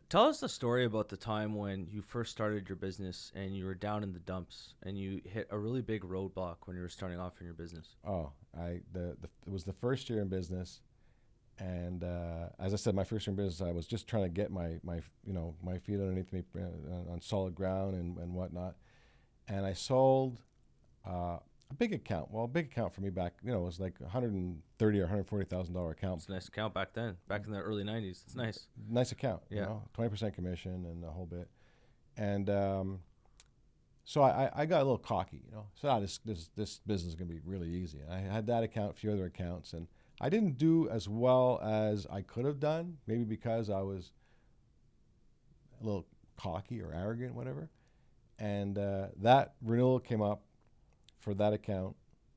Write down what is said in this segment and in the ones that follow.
Tell us the story about the time when you first started your business and you were down in the dumps and you hit a really big roadblock when you were starting off in your business. Oh, it was the first year in business, and as I said, my first year in business, I was just trying to get my feet underneath me on solid ground and whatnot, and I sold a big account. Well, a big account for me back, it was like $130,000 or $140,000 account. It's a nice account back then, back in the early 90s. It's nice. Nice account, Yeah. 20% commission and the whole bit. And so I got a little cocky, So this business is going to be really easy. And I had that account, a few other accounts, and I didn't do as well as I could have done, maybe because I was a little cocky or arrogant, whatever. And that renewal came up for that account,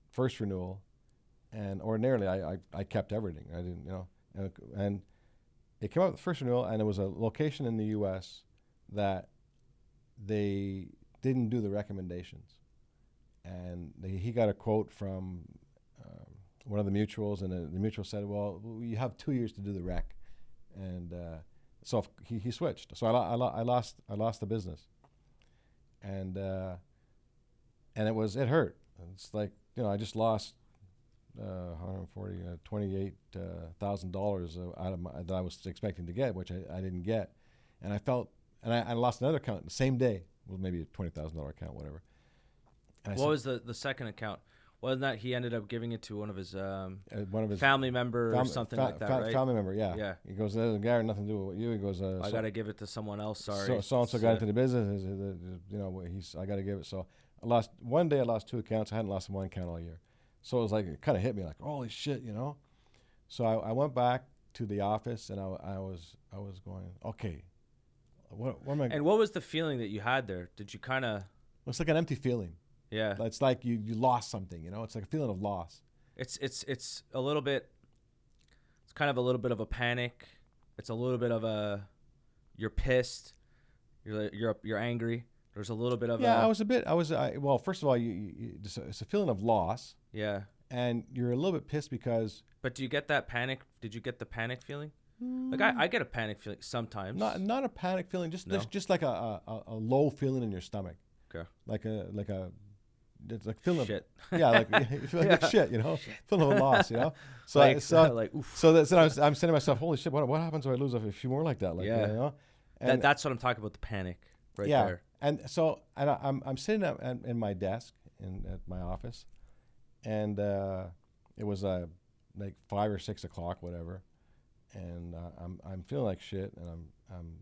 first renewal, and ordinarily I kept everything. I didn't, and it came up with the first renewal, and it was a location in the U.S. that they didn't do the recommendations, and he got a quote from one of the mutuals, and the mutual said, "Well, you have 2 years to do the rec," and so he switched. So I lost the business, and it hurt. It's like, I just lost $28,000 out of that I was expecting to get, which I didn't get, and I felt, and I lost another account the same day. Well, maybe a $20,000 account, whatever. And What was the second account? Wasn't that he ended up giving it to one of his family member or something like that, right? Family member, yeah. Yeah. He goes, "There's a guy, nothing to do with you." He goes, I got to give it to someone else, sorry. So and so got into the business. I got to give it. So one day I lost 2 accounts. I hadn't lost 1 account all year. So it was like, it kind of hit me like, holy shit, So I went back to the office, and I was going, okay, what am I? And what was the feeling that you had there? Did you kind of? It's like an empty feeling. Yeah. It's like you lost something, It's like a feeling of loss. It's a little bit. It's kind of a little bit of a panic. It's a little bit of you're pissed. You're angry. There's a little bit of well, first of all, it's a feeling of loss. Yeah. And you're a little bit pissed because. But do you get that panic? Did you get the panic feeling? Like I get a panic feeling sometimes. Not a panic feeling, just like a low feeling in your stomach. Okay. It's like feeling shit. Like you feel like shit, feeling of loss, So oof. So I'm saying to myself, holy shit, what happens if I lose a few more like that? And that's what I'm talking about, the panic right there. And so I'm sitting in my desk at my office, and it was like 5 or 6 o'clock, whatever, and I'm feeling like shit, and I'm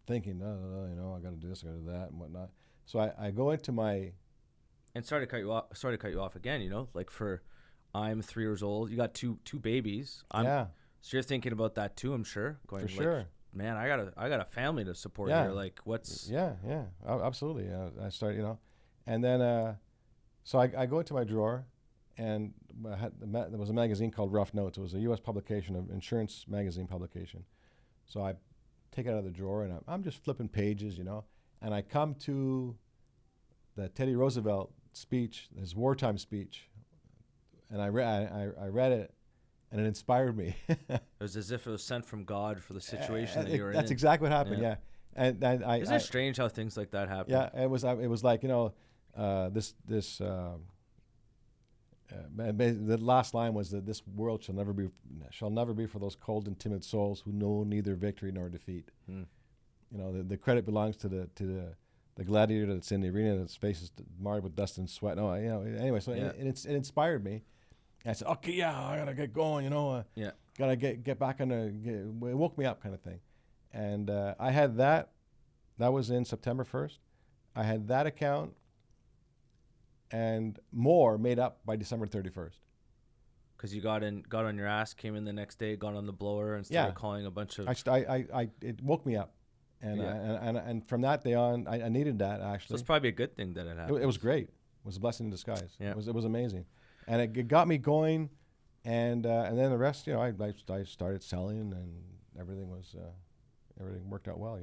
thinking, I got to do this, I got to do that, and whatnot. So I go into my. And sorry to cut you off again. I'm 3 years old. You got two babies. So you're thinking about that too, I'm sure. Going, for sure. Man, I got a family to support here. Like, what's? Yeah, absolutely. I started, and then so I go into my drawer, and there was a magazine called Rough Notes. It was a U.S. publication, of insurance magazine publication. So I take it out of the drawer, and I'm just flipping pages, and I come to the Teddy Roosevelt speech, his wartime speech, and I read it, and it inspired me. It was as if it was sent from God for the situation that you were in. That's exactly what happened. Yeah. And isn't it strange how things like that happen? Yeah, it was like the last line was that this world shall never be for those cold and timid souls who know neither victory nor defeat. The credit belongs to the gladiator that's in the arena, that's face is marred with dust and sweat. Anyway, so it inspired me. And I said, okay, I gotta get going, gotta get back on it woke me up, kind of thing. And I had that was in September 1st. I had that account and more made up by December 31st. Because you got on your ass, came in the next day, got on the blower, and started calling a bunch of. It woke me up. And from that day on, I needed that, actually. So it's probably a good thing that it happened. It was great. It was a blessing in disguise. Yeah. It was amazing, and it got me going, and then the rest, I started selling, and everything worked out well,